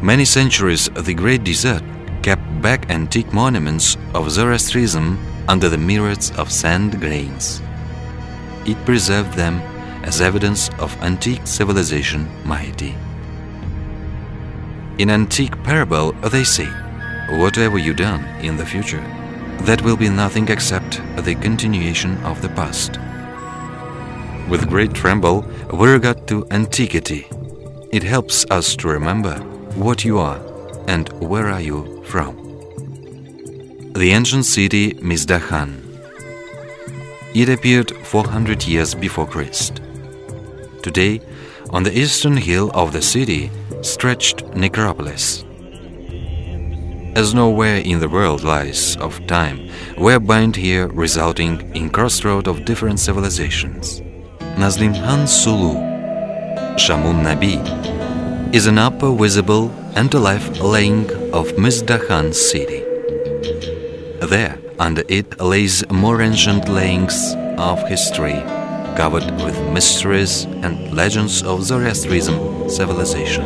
many centuries the Great Desert kept back antique monuments of Zoroastrism under the myriads of sand grains. It preserved them as evidence of antique civilization mighty. In antique parable they say, whatever you done in the future, that will be nothing except the continuation of the past. With great tremble we regard to antiquity. It helps us to remember what you are and where are you from. The ancient city Mizdahan. It appeared 400 years before Christ. Today, on the eastern hill of the city stretched necropolis. As nowhere in the world lies of time, we bind here resulting in crossroad of different civilizations. Nazlim Han Sulu, Shamun Nabi, is an upper visible and alive laying of Mizdahan city. There, under it, lays more ancient layings of history, covered with mysteries and legends of Zoroastrism civilization.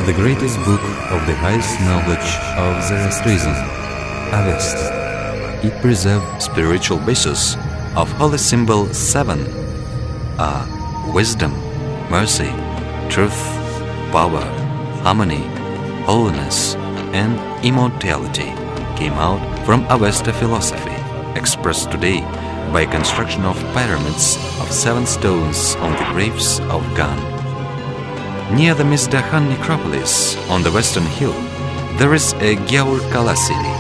The greatest book of the highest knowledge of Zoroastrism, Avesta. It preserves spiritual basis of holy symbol 7 are wisdom, mercy, truth, power, harmony, holiness, and immortality came out from Avesta philosophy, expressed today by construction of pyramids of 7 stones on the graves of Gan. Near the Mizdahan necropolis, on the western hill, there is a Gyaour-Qala city.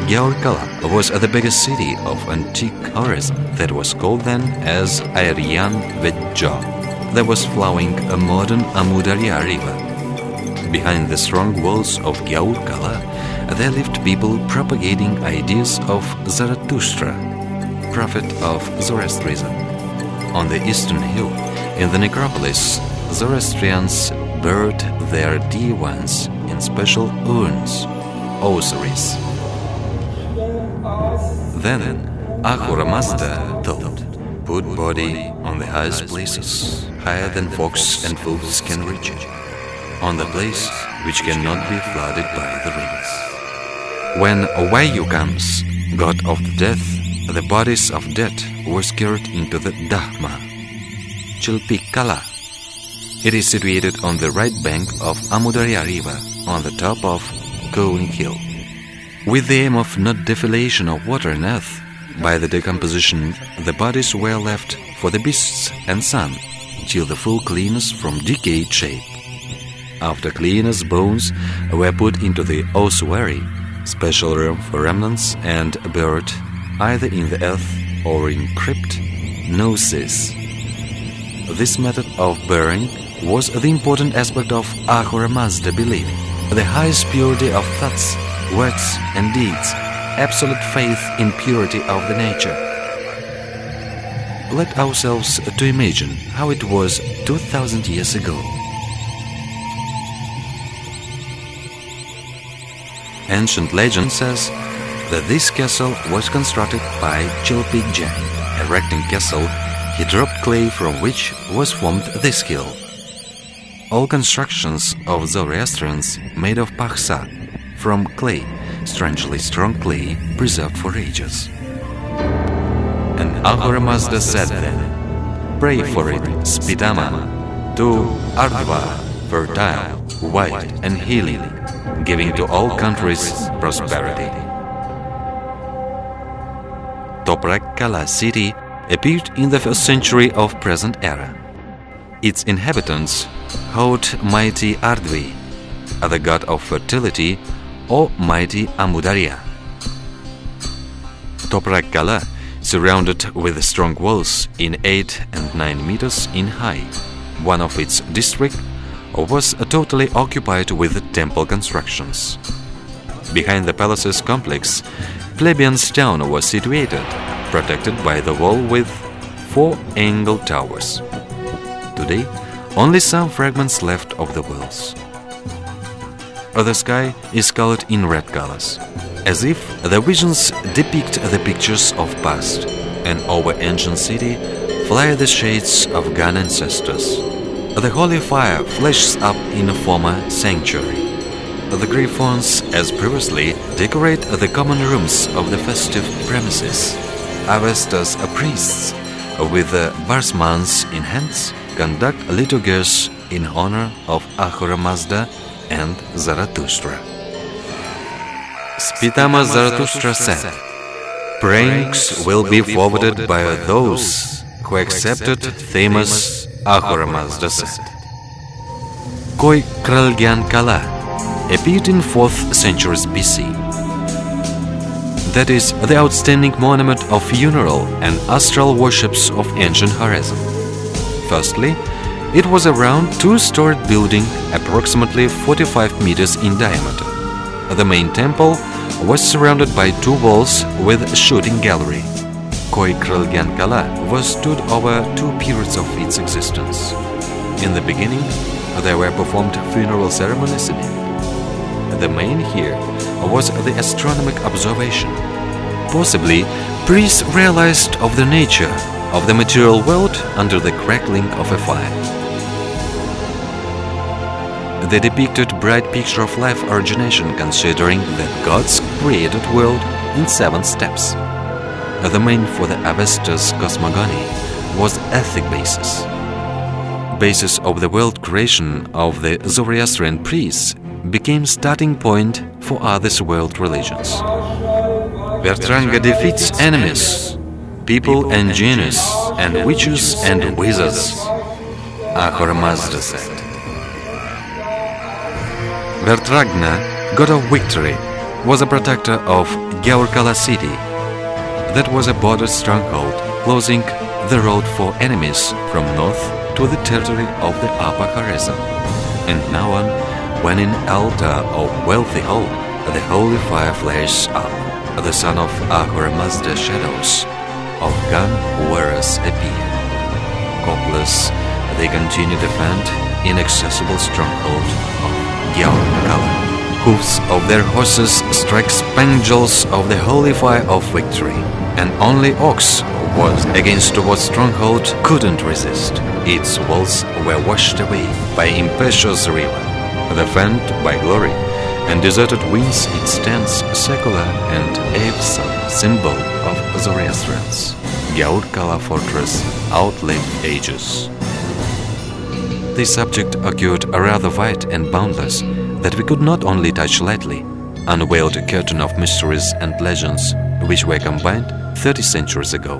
Gyaour-Qala was the biggest city of antique Khorézm that was called then as Aryan Vedjo. There was flowing a modern Amudarya river. Behind the strong walls of Gyaour-Qala, there lived people propagating ideas of Zarathustra, prophet of Zoroastrism. On the eastern hill, in the necropolis, Zoroastrians buried their dear ones in special urns, ossuaries. Then Ahura Mazda thought, put body on the highest places, higher than fox and wolves can reach it, on the place which cannot be flooded by the rivers. When Vayu comes, god of the death, the bodies of dead were carried into the Dahma, Tchilpiq-Qala. It is situated on the right bank of Amudarya river, on the top of Qoy hill. With the aim of not defilation of water and earth, by the decomposition, the bodies were left for the beasts and sun, till the full cleanness from decayed shape. After cleanness, bones were put into the ossuary, special room for remnants, and buried either in the earth or in crypt gnosis. This method of burying was the important aspect of Ahura Mazda belief, the highest purity of thoughts, words and deeds, absolute faith in purity of the nature. Let ourselves to imagine how it was 2000 years ago. Ancient legend says that this castle was constructed by Tchilpiq giant. Erecting castle, he dropped clay from which was formed this hill. All constructions of Zoroastrians made of pakhsa, from clay, strangely strong clay preserved for ages. And Ahura Mazda said then, pray for it, Spitama, to Ardva, fertile, white and healing, giving to all countries prosperity. Topraq-Qala city appeared in the 1st century of present era. Its inhabitants held mighty Ardvi, the god of fertility, or mighty Amudarya. Topraq-Qala, surrounded with strong walls in 8 and 9 meters in height, one of its districts was totally occupied with temple constructions. Behind the palace's complex, plebeians' town was situated, protected by the wall with 4 angled towers. Today, only some fragments left of the walls. The sky is colored in red colors, as if the visions depict the pictures of past, and over ancient city fly the shades of Gan ancestors. the holy fire flashes up in a former sanctuary. The griffons, as previously, decorate the common rooms of the festive premises. Avestas priests, with barsmans in hands, conduct liturgies in honor of Ahura Mazda and Zarathustra. Spitama Zarathustra said, "Pranks will be forwarded by those who accepted famous Ahura Mazda said." Qoy-Qrilgan-Qala appeared in 4th century BC. That is the outstanding monument of funeral and astral worships of ancient Khorézm. Firstly, it was a round two-storied building approximately 45 meters in diameter. The main temple was surrounded by two walls with a shooting gallery. Qoy-Qrilgan-Qala was stood over two periods of its existence. In the beginning, there were performed funeral ceremonies in it. The main here was the astronomical observation. Possibly, priests realized of the nature of the material world under the crackling of a fire. They depicted bright picture of life origination, considering that God's created world in 7 steps. The main for the Avestas cosmogony was the ethic basis of the world creation of the Zoroastrian priests became starting point for other world religions. Bertranga defeats enemies, people and genies, and witches and wizards, Ahura Mazda said. Bertragna, god of victory, was a protector of Gyaour-Qala city. That was a border stronghold closing the road for enemies from north to the territory of the Upper Khorézm. And now on, when in altar of wealthy hall, the holy fire flashes up, the son of Ahura Mazda shadows of gun-wearers appear. Copeless, they continue to defend inaccessible stronghold of Gyaour-Qala. Hoofs of their horses strike spangles of the holy fire of victory, and only ox was against what stronghold couldn't resist. Its walls were washed away by impetuous river. The fanned by glory and deserted winds, it stands secular and av.n.è symbol of Zoroastrians. Gyaour-Qala fortress outlived ages. This subject occurred rather wide and boundless that we could not only touch lightly, unveiled a curtain of mysteries and legends which were combined 30 centuries ago.